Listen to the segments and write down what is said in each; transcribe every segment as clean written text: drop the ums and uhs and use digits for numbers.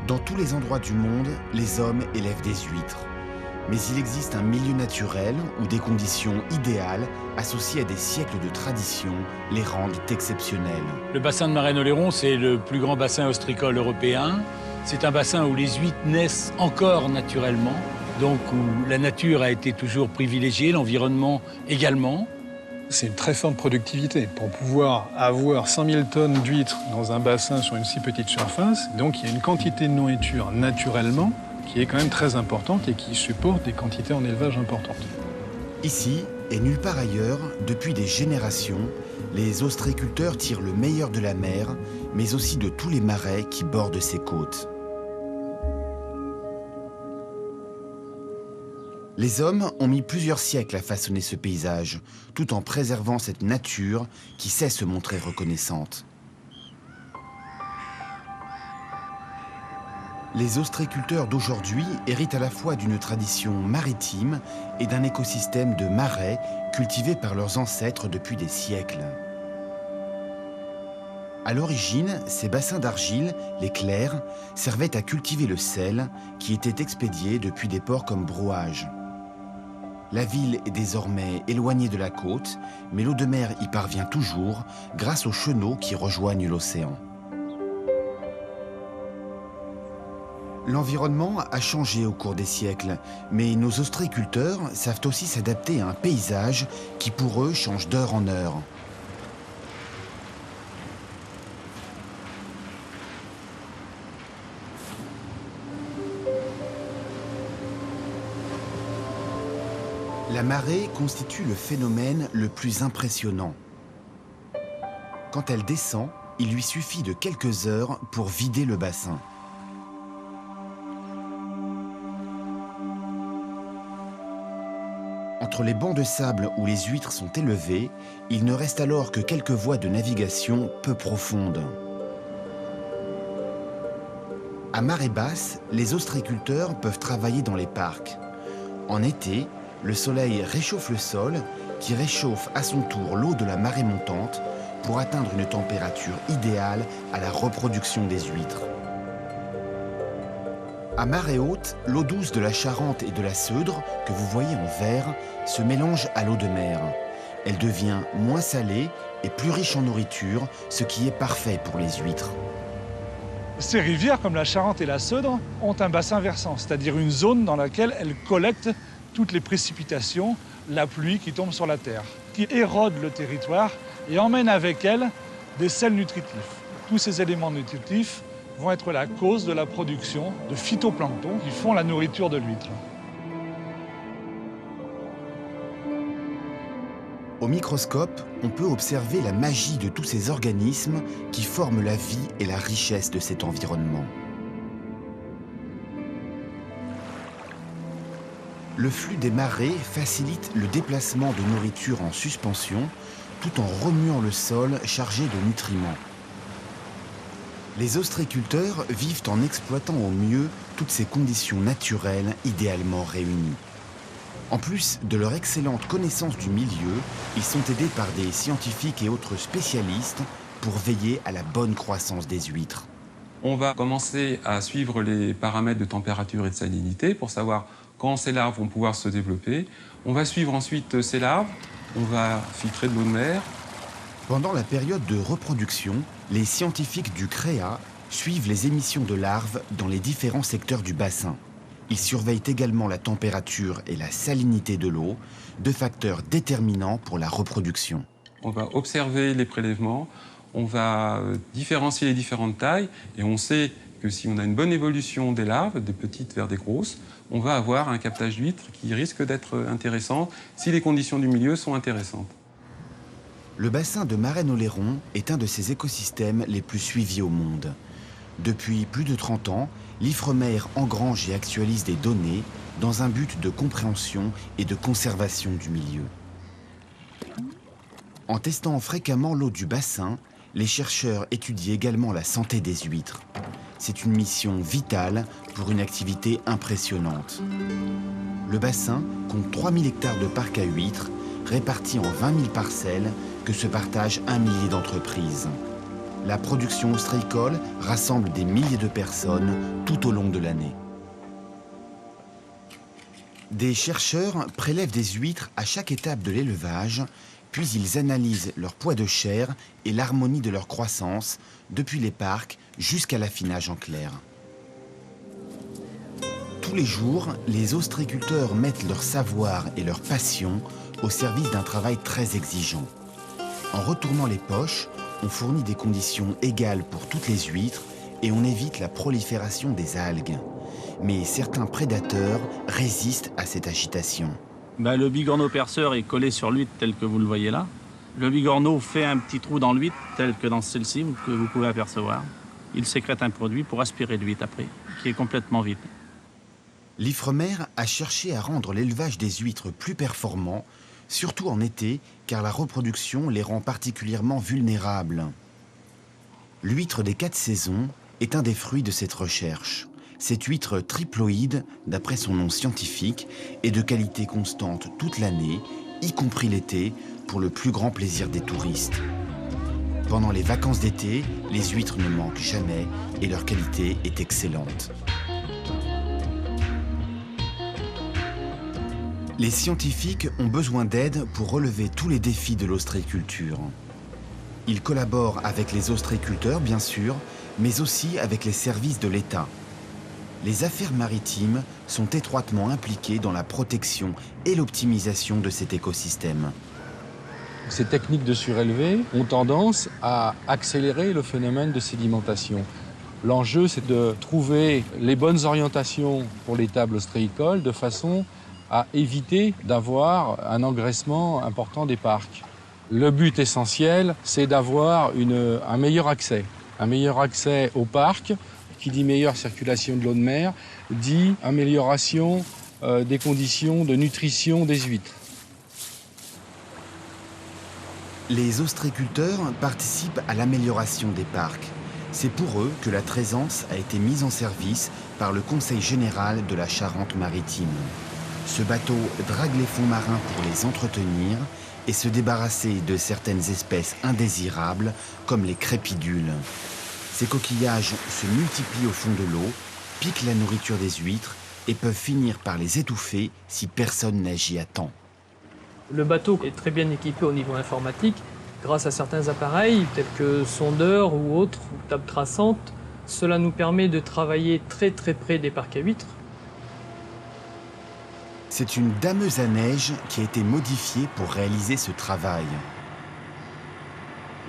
Dans tous les endroits du monde, les hommes élèvent des huîtres. Mais il existe un milieu naturel où des conditions idéales, associées à des siècles de tradition, les rendent exceptionnelles. Le bassin de Marennes-Oléron, c'est le plus grand bassin ostricole européen. C'est un bassin où les huîtres naissent encore naturellement, donc où la nature a été toujours privilégiée, l'environnement également. C'est une très forte productivité pour pouvoir avoir 100 000 tonnes d'huîtres dans un bassin sur une si petite surface. Donc il y a une quantité de nourriture naturellement qui est quand même très importante et qui supporte des quantités en élevage importantes. Ici, et nulle part ailleurs, depuis des générations, les ostréiculteurs tirent le meilleur de la mer, mais aussi de tous les marais qui bordent ses côtes. Les hommes ont mis plusieurs siècles à façonner ce paysage, tout en préservant cette nature qui sait se montrer reconnaissante. Les ostréiculteurs d'aujourd'hui héritent à la fois d'une tradition maritime et d'un écosystème de marais cultivés par leurs ancêtres depuis des siècles. À l'origine, ces bassins d'argile, les clairs, servaient à cultiver le sel qui était expédié depuis des ports comme Brouage. La ville est désormais éloignée de la côte, mais l'eau de mer y parvient toujours grâce aux chenaux qui rejoignent l'océan. L'environnement a changé au cours des siècles, mais nos ostréiculteurs savent aussi s'adapter à un paysage qui pour eux change d'heure en heure. La marée constitue le phénomène le plus impressionnant. Quand elle descend, il lui suffit de quelques heures pour vider le bassin. Entre les bancs de sable où les huîtres sont élevées, il ne reste alors que quelques voies de navigation peu profondes. À marée basse, les ostréiculteurs peuvent travailler dans les parcs. En été, le soleil réchauffe le sol, qui réchauffe à son tour l'eau de la marée montante pour atteindre une température idéale à la reproduction des huîtres. À marée haute, l'eau douce de la Charente et de la Seudre, que vous voyez en vert, se mélange à l'eau de mer. Elle devient moins salée et plus riche en nourriture, ce qui est parfait pour les huîtres. Ces rivières, comme la Charente et la Seudre, ont un bassin versant, c'est-à-dire une zone dans laquelle elles collectent toutes les précipitations, la pluie qui tombe sur la terre, qui érode le territoire et emmène avec elle des sels nutritifs. Tous ces éléments nutritifs vont être la cause de la production de phytoplancton qui font la nourriture de l'huître. Au microscope, on peut observer la magie de tous ces organismes qui forment la vie et la richesse de cet environnement. Le flux des marées facilite le déplacement de nourriture en suspension tout en remuant le sol chargé de nutriments. Les ostréiculteurs vivent en exploitant au mieux toutes ces conditions naturelles idéalement réunies. En plus de leur excellente connaissance du milieu, ils sont aidés par des scientifiques et autres spécialistes pour veiller à la bonne croissance des huîtres. On va commencer à suivre les paramètres de température et de salinité pour savoir quand ces larves vont pouvoir se développer. On va suivre ensuite ces larves, on va filtrer de l'eau de mer. Pendant la période de reproduction, les scientifiques du CREA suivent les émissions de larves dans les différents secteurs du bassin. Ils surveillent également la température et la salinité de l'eau, deux facteurs déterminants pour la reproduction. On va observer les prélèvements, on va différencier les différentes tailles et on sait que si on a une bonne évolution des larves, des petites vers des grosses, on va avoir un captage d'huîtres qui risque d'être intéressant si les conditions du milieu sont intéressantes. Le bassin de Marennes-Oléron est un de ces écosystèmes les plus suivis au monde. Depuis plus de 30 ans, l'Ifremer engrange et actualise des données dans un but de compréhension et de conservation du milieu. En testant fréquemment l'eau du bassin, les chercheurs étudient également la santé des huîtres. C'est une mission vitale pour une activité impressionnante. Le bassin compte 3000 hectares de parcs à huîtres, répartis en 20 000 parcelles que se partagent 1 millier d'entreprises. la production ostréicole rassemble des milliers de personnes tout au long de l'année. Des chercheurs prélèvent des huîtres à chaque étape de l'élevage, puis ils analysent leur poids de chair et l'harmonie de leur croissance, depuis les parcs jusqu'à l'affinage en clair. Tous les jours, les ostréiculteurs mettent leur savoir et leur passion au service d'un travail très exigeant. En retournant les poches, on fournit des conditions égales pour toutes les huîtres et on évite la prolifération des algues. Mais certains prédateurs résistent à cette agitation. Le bigorneau perceur est collé sur l'huître tel que vous le voyez là. Le bigorneau fait un petit trou dans l'huître tel que dans celle-ci que vous pouvez apercevoir. Il sécrète un produit pour aspirer l'huître après, qui est complètement vide. L'Ifremer a cherché à rendre l'élevage des huîtres plus performant, surtout en été, car la reproduction les rend particulièrement vulnérables. L'huître des 4 saisons est un des fruits de cette recherche. Cette huître triploïde, d'après son nom scientifique, est de qualité constante toute l'année, y compris l'été, pour le plus grand plaisir des touristes. Pendant les vacances d'été, les huîtres ne manquent jamais et leur qualité est excellente. Les scientifiques ont besoin d'aide pour relever tous les défis de l'ostréiculture. Ils collaborent avec les ostréiculteurs, bien sûr, mais aussi avec les services de l'État. Les affaires maritimes sont étroitement impliquées dans la protection et l'optimisation de cet écosystème. Ces techniques de surélevé ont tendance à accélérer le phénomène de sédimentation. L'enjeu, c'est de trouver les bonnes orientations pour l'étable ostréicole de façon à éviter d'avoir un engraissement important des parcs. Le but essentiel, c'est d'avoir un meilleur accès au parc. Qui dit meilleure circulation de l'eau de mer, dit amélioration des conditions de nutrition des huîtres. Les ostréiculteurs participent à l'amélioration des parcs. C'est pour eux que la Traisance a été mise en service par le Conseil général de la Charente-Maritime. Ce bateau drague les fonds marins pour les entretenir et se débarrasser de certaines espèces indésirables comme les crépidules. Ces coquillages se multiplient au fond de l'eau, piquent la nourriture des huîtres et peuvent finir par les étouffer si personne n'agit à temps. Le bateau est très bien équipé au niveau informatique grâce à certains appareils tels que sondeurs ou autres, ou tables traçantes. Cela nous permet de travailler très près des parcs à huîtres. C'est une dameuse à neige qui a été modifiée pour réaliser ce travail.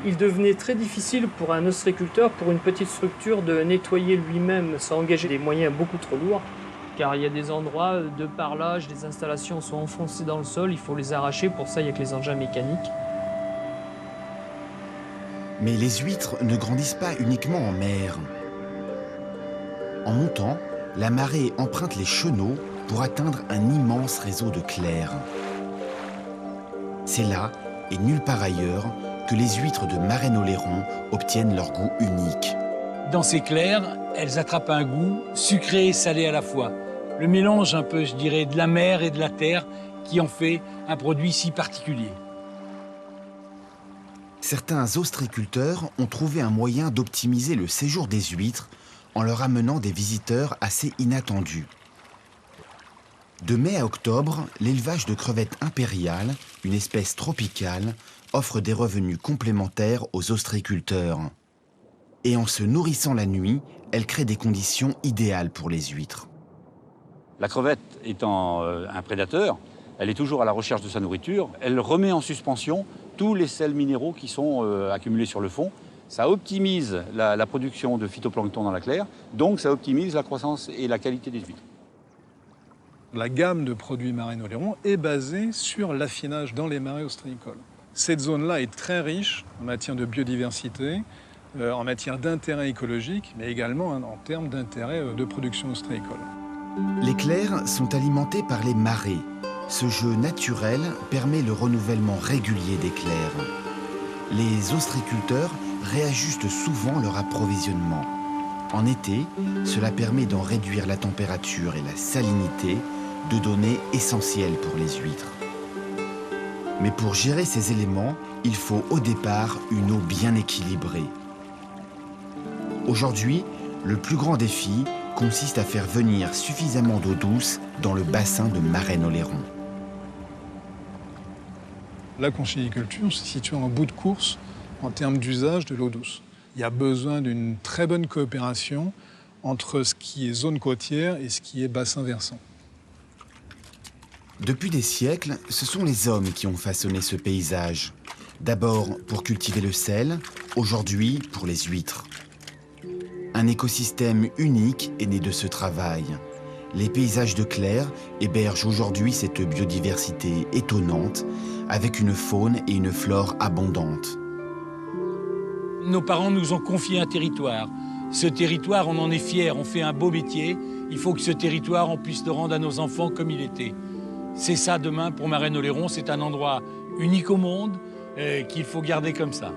Il devenait très difficile pour un ostréiculteur, pour une petite structure, de nettoyer lui-même sans engager des moyens beaucoup trop lourds. Car il y a des endroits, de par l'âge, les installations sont enfoncées dans le sol, il faut les arracher, pour ça il y a que les engins mécaniques. Mais les huîtres ne grandissent pas uniquement en mer. En montant, la marée emprunte les chenaux pour atteindre un immense réseau de clairs. C'est là, et nulle part ailleurs, que les huîtres de Marennes-Oléron obtiennent leur goût unique. Dans ces clairs, elles attrapent un goût sucré et salé à la fois. Le mélange un peu, je dirais, de la mer et de la terre qui en fait un produit si particulier. Certains ostréiculteurs ont trouvé un moyen d'optimiser le séjour des huîtres en leur amenant des visiteurs assez inattendus. De mai à octobre, l'élevage de crevettes impériales, une espèce tropicale, offre des revenus complémentaires aux ostréiculteurs. Et en se nourrissant la nuit, elle crée des conditions idéales pour les huîtres. La crevette étant un prédateur, elle est toujours à la recherche de sa nourriture. Elle remet en suspension tous les sels minéraux qui sont accumulés sur le fond. Ça optimise la production de phytoplancton dans la claire, donc ça optimise la croissance et la qualité des huîtres. La gamme de produits Marennes-Oléron est basée sur l'affinage dans les marais ostréicoles. Cette zone-là est très riche en matière de biodiversité, en matière d'intérêt écologique, mais également en termes d'intérêt de production ostréicole. Les clairs sont alimentés par les marées. Ce jeu naturel permet le renouvellement régulier des clairs. Les ostréiculteurs réajustent souvent leur approvisionnement. En été, cela permet d'en réduire la température et la salinité, deux données essentielles pour les huîtres. Mais pour gérer ces éléments, il faut au départ une eau bien équilibrée. Aujourd'hui, le plus grand défi consiste à faire venir suffisamment d'eau douce dans le bassin de Marennes-Oléron. La conchyliculture se situe en bout de course en termes d'usage de l'eau douce. Il y a besoin d'une très bonne coopération entre ce qui est zone côtière et ce qui est bassin versant. Depuis des siècles, ce sont les hommes qui ont façonné ce paysage. D'abord pour cultiver le sel, aujourd'hui pour les huîtres. Un écosystème unique est né de ce travail. Les paysages de Clères hébergent aujourd'hui cette biodiversité étonnante, avec une faune et une flore abondantes. Nos parents nous ont confié un territoire. Ce territoire, on en est fiers, on fait un beau métier. Il faut que ce territoire, on puisse le rendre à nos enfants comme il était. C'est ça demain pour Marennes-Oléron, c'est un endroit unique au monde qu'il faut garder comme ça.